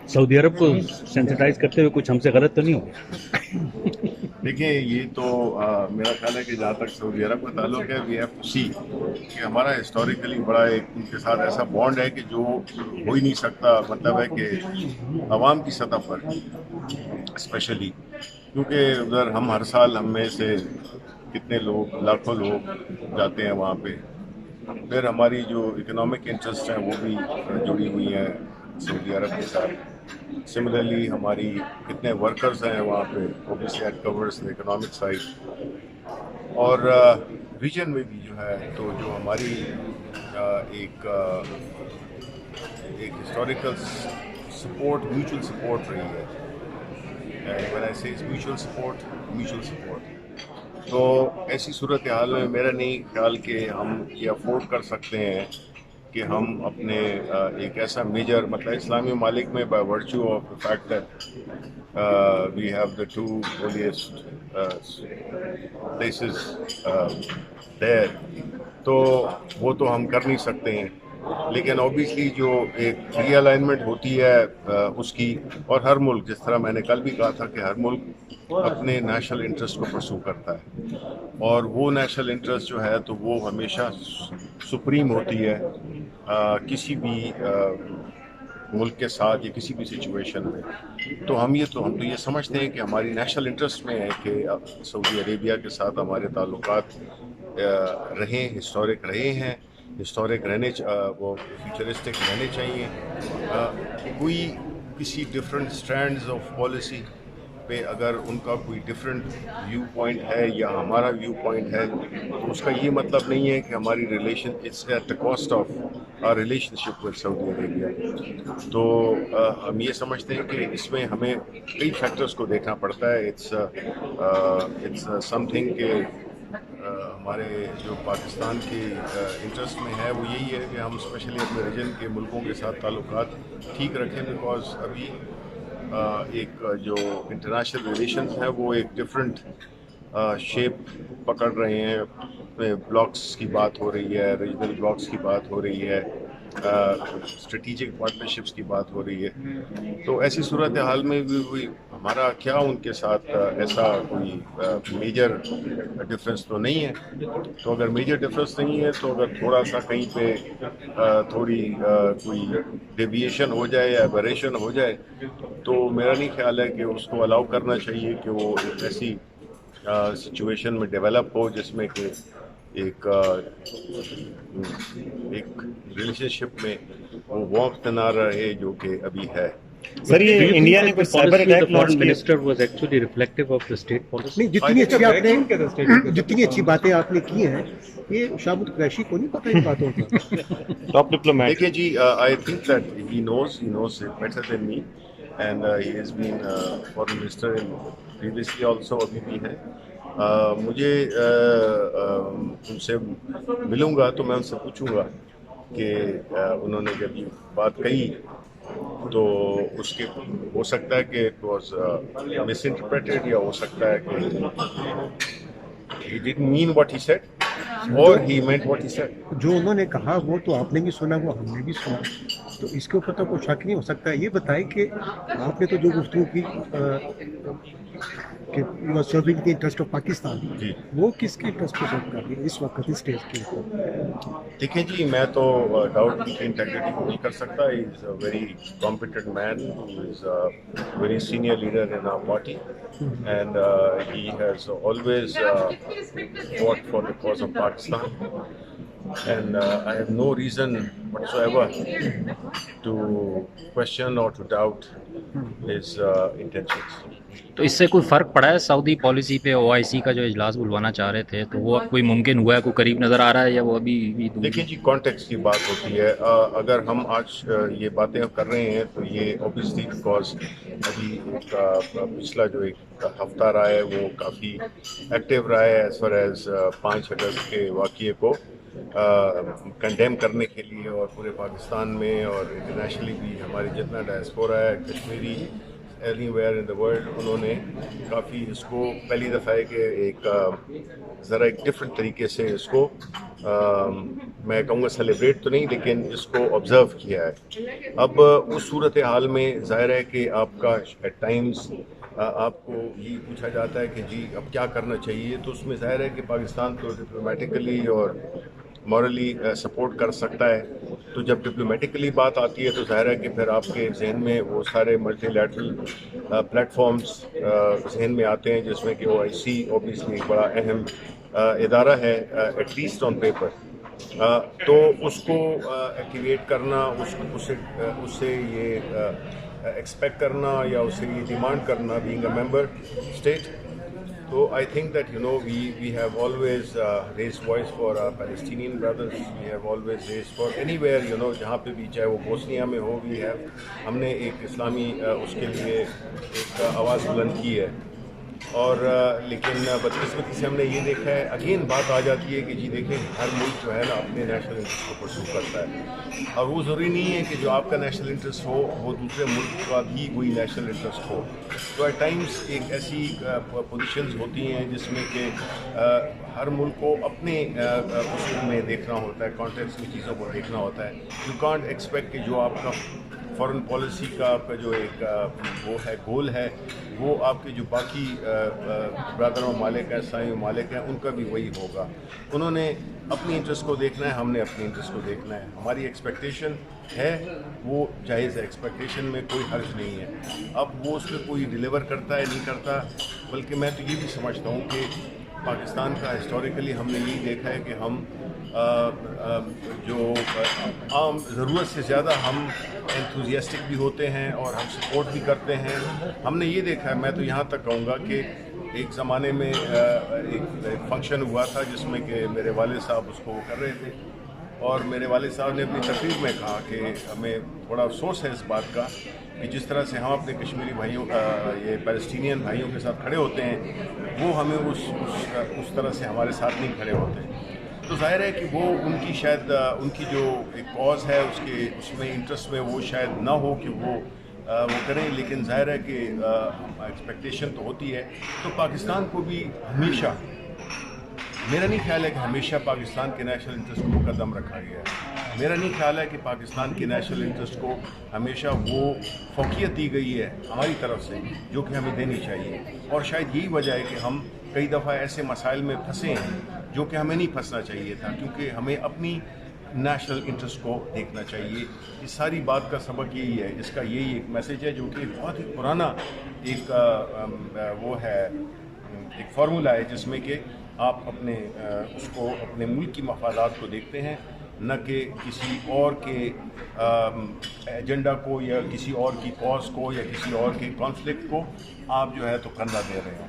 Saudi अरब को sensitize करते हुए कुछ हमसे गलत तो नहीं होगा? देखिए ये तो मेरा ख्याल है कि जहाँ तक सऊदी अरब का ताल्लुक है, वी हैव टू सी कि हमारा हिस्टोरिकली बड़ा एक उनके साथ ऐसा बॉन्ड है कि जो हो ही नहीं सकता। मतलब है कि आवाम की सतह पर स्पेशली, क्योंकि उधर हम हर साल हम में से कितने लोग, लाखों लोग जाते हैं वहाँ पे। फिर हमारी जो इकोनॉमिक इंटरेस्ट हैं वो भी जुड़ी हुई हैं सऊदी अरब के साथ। सिमिलरली हमारी कितने वर्कर्स हैं वहाँ पे, OBC at covers the economic side. और रीजन में भी जो है तो जो हमारी एक हिस्टोरिकल सपोर्ट, म्यूचुअल सपोर्ट रही है। एंड व्हेन आई से म्यूचुअल सपोर्ट, म्यूचुअल सपोर्ट, तो ऐसी सूरत हाल में मेरा नहीं ख्याल कि हम ये अफोर्ड कर सकते हैं कि हम अपने एक ऐसा मेजर, मतलब इस्लामी मालिक में by virtue of the fact that we have the two holiest places there, तो वो तो हम कर नहीं सकते हैं। लेकिन ऑब्वियसली जो एक रीअलाइनमेंट होती है उसकी, और हर मुल्क, जिस तरह मैंने कल भी कहा था कि हर मुल्क अपने नेशनल इंटरेस्ट को परसू करता है, और वो नेशनल इंटरेस्ट जो है तो वो हमेशा सुप्रीम होती है किसी भी मुल्क के साथ या किसी भी सिचुएशन में। तो हम तो ये समझते हैं कि हमारी नेशनल इंटरेस्ट में है कि सऊदी अरेबिया के साथ हमारे ताल्लुकात रहे, हिस्टोरिक रहे हैं, हिस्टोरिक रहने वो फ्यूचरिस्टिक रहने चाहिए। कोई किसी डिफरेंट स्ट्रैंड्स ऑफ पॉलिसी पे अगर उनका कोई डिफरेंट व्यू पॉइंट है या हमारा व्यू पॉइंट है, तो उसका ये मतलब नहीं है कि हमारी relation it's at the cost of our relationship with Saudi Arabia. तो हम ये समझते हैं कि इसमें हमें कई फैक्टर्स को देखना पड़ता है। इट्स समथिंग कि हमारे जो पाकिस्तान के इंटरेस्ट में है वो यही है कि हम स्पेशली अपने रीजन के मुल्कों के साथ ताल्लुकात ठीक रखें, बिकॉज अभी एक जो इंटरनेशनल रिलेशंस हैं वो एक डिफरेंट शेप पकड़ रहे हैं। ब्लॉक्स की बात हो रही है, रीजनल ब्लॉक्स की बात हो रही है, स्ट्रेटिजिक पार्टनरशिप्स की बात हो रही है। तो ऐसी सूरत हाल में भी हमारा क्या उनके साथ ऐसा कोई मेजर डिफरेंस तो नहीं है। तो अगर मेजर डिफरेंस नहीं है, तो अगर थोड़ा सा कहीं पे थोड़ी कोई डेविएशन हो जाए या एबरेशन हो जाए, तो मेरा नहीं ख्याल है कि उसको अलाउ करना चाहिए कि वो एक ऐसी सिचुएशन में डेवलप हो जिसमें कि एक रिलेशनशिप में वो वक्त ना रहे जो कि अभी है। सर ये इंडिया ने कोई साइबर अटैक लॉन्च किया? Minister was actually reflective of the state policy. नहीं, जितनी अच्छी बातें आपने की हैं, ये शाबुत क्रैशी को नहीं पता इन बातों का। Top diplomat. देखिए जी, I think that he knows it better than me, and he has been foreign minister in previously also, अभी भी है। मुझे उनसे मिलूंगा तो मैं उनसे पूछूंगा कि उन्होंने जब ये बात कही तो उसके हो सकता है कि इट वाज मिस इंटरप्रेटेड, या हो सकता है कि he didn't mean what he said or he meant what he said. जो उन्होंने कहा वो तो आपने भी सुना, वो हमने भी सुना, तो इसके ऊपर तो कोई शक नहीं हो सकता। ये बताएं कि आपने तो जो गुफ्तगू की कि you are serving the interest of Pakistan, जी, वो किसके इंटरेस्ट को सर्व कर रही है इस वक्त इस स्टेज के ऊपर? देखिए जी, मैं तो डाउट की इंटेग्रिटी को नहीं कर सकता। He is a very competent man, he is a very senior leader in our party, and he has always fought for the cause of Pakistan, and I have no reason whatsoever to question or to doubt his intentions. तो इससे कोई फ़र्क पड़ा है Saudi policy पे? OIC का जो इजलास बुलवाना चाह रहे थे, तो वो अब कोई मुमकिन हुआ है, कोई करीब नज़र आ रहा है, या वो अभी भी दूर? देखिए जी, कॉन्टेक्स्ट की बात होती है। अगर हम आज ये बातें कर रहे हैं तो ये ऑब्वियसली बिकॉज अभी पिछला जो एक हफ्ता रहा है वो काफ़ी एक्टिव रहा है एज फार एज 5 अगस्त के वाक़ये को कंडेम करने के लिए, और पूरे पाकिस्तान में और इंटरनेशनली भी हमारी जितना डायस्पोरा है Kashmiri any where in the world. انہوں نے کافی اس کو پہلی دفعہ ہے کہ ایک ذرا ایک ڈفرینٹ طریقے سے اس کو میں کہوں گا سیلیبریٹ تو نہیں لیکن اس کو آبزرو کیا ہے. اب اس صورتحال میں ظاہر ہے کہ آپ کا ایٹ ٹائمز آپ کو یہ پوچھا جاتا ہے کہ جی اب کیا کرنا چاہیے, تو اس میں ظاہر ہے کہ پاکستان تو ڈپلومیٹیکلی اور مورلی سپورٹ کر سکتا ہے. تو جب ڈپلومیٹیکلی بات آتی ہے تو ظاہر ہے کہ پھر آپ کے ذہن میں وہ سارے ملٹی لیٹرل پلیٹ فارمز ذہن میں آتے ہیں, جس میں کہ OIC اوبیسلی ایک بڑا اہم ادارہ ہے ایٹ لیسٹ آن پیپر. تو اس کو ایکٹیویٹ کرنا, اس سے یہ ایکسپیکٹ کرنا یا اس سے یہ ڈیمانڈ کرنا being a member state. So I think that we have always raised voice for our Palestinian brothers. We have always raised for anywhere جہاں پہ بھی, چاہے وہ بوسنیا میں ہو, ہم نے ایک اسلامی اس کے لیے ایک آواز بلند کی ہے. اور لیکن بدقسمتی سے ہم نے یہ دیکھا ہے, اگین بات آ جاتی ہے کہ جی دیکھیں ہر ملک جو ہے نا اپنے نیشنل انٹرسٹ کو پرسو کرتا ہے, اور وہ ضروری نہیں ہے کہ جو آپ کا نیشنل انٹرسٹ ہو وہ دوسرے ملک کا بھی وہی نیشنل انٹرسٹ ہو. تو ایٹ ٹائمز ایک ایسی پوزیشنز ہوتی ہیں جس میں کہ ہر ملک کو اپنے اصول میں دیکھنا ہوتا ہے, کانٹیکس میں چیزوں کو دیکھنا ہوتا ہے. یو کانٹ ایکسپیکٹ کہ جو آپ کا فارن پالیسی کا آپ کا جو ایک وہ ہے گول ہے, وہ آپ کے جو باقی برادر ممالک ہیں, اسلامی ممالک ہیں, ان کا بھی وہی ہوگا. انہوں نے اپنی انٹرسٹ کو دیکھنا ہے, ہم نے اپنی انٹرسٹ کو دیکھنا ہے. ہماری ایکسپیکٹیشن ہے وہ جائز ہے, ایکسپیکٹیشن میں کوئی حرج نہیں ہے. اب وہ اس میں کوئی ڈیلیور کرتا ہے نہیں کرتا, بلکہ میں تو یہ بھی سمجھتا ہوں کہ پاکستان کا ہسٹوریکلی ہم نے یہی دیکھا ہے کہ ہم جو عام ضرورت سے زیادہ ہم انتھوزیاسٹک بھی ہوتے ہیں اور ہم سپورٹ بھی کرتے ہیں. ہم نے یہ دیکھا ہے, میں تو یہاں تک کہوں گا کہ ایک زمانے میں ایک فنکشن ہوا تھا جس میں کہ میرے والد صاحب اس کو وہ کر رہے تھے, اور میرے والد صاحب نے اپنی تقریر میں کہا کہ ہمیں تھوڑا افسوس ہے اس بات کا کہ جس طرح سے ہم اپنے کشمیری بھائیوں یہ پیلسٹینین بھائیوں کے ساتھ کھڑے ہوتے ہیں, وہ ہمیں اس طرح سے ہمارے ساتھ نہیں کھڑے ہوتے. تو ظاہر ہے کہ وہ ان کی شاید ان کی جو ایک کاز ہے اس میں انٹرسٹ میں وہ شاید نہ ہو کہ وہ کریں, لیکن ظاہر ہے کہ ایکسپیکٹیشن تو ہوتی ہے. تو پاکستان کو بھی ہمیشہ, میرا نہیں خیال ہے کہ ہمیشہ پاکستان کے نیشنل انٹرسٹ کو مقدم رکھا گیا ہے. میرا نہیں خیال ہے کہ پاکستان کے نیشنل انٹرسٹ کو ہمیشہ وہ فوقیت دی گئی ہے ہماری طرف سے جو کہ ہمیں دینی چاہیے. اور شاید یہی وجہ ہے کہ ہم کئی دفعہ ایسے مسائل میں پھنسے ہیں جو کہ ہمیں نہیں پھنسنا چاہیے تھا, کیونکہ ہمیں اپنی نیشنل انٹرسٹ کو دیکھنا چاہیے. اس ساری بات کا سبق یہی ہے, اس کا یہی ایک میسیج ہے جو کہ بہت ہی پرانا ایک وہ ہے, ایک فارمولا ہے جس میں کہ آپ اپنے اس کو اپنے ملک کی مفادات کو دیکھتے ہیں, نہ کہ کسی اور کے ایجنڈا کو یا کسی اور کی کاز کو یا کسی اور کے کانفلکٹ کو آپ جو ہے تو کندھا دے رہے ہیں.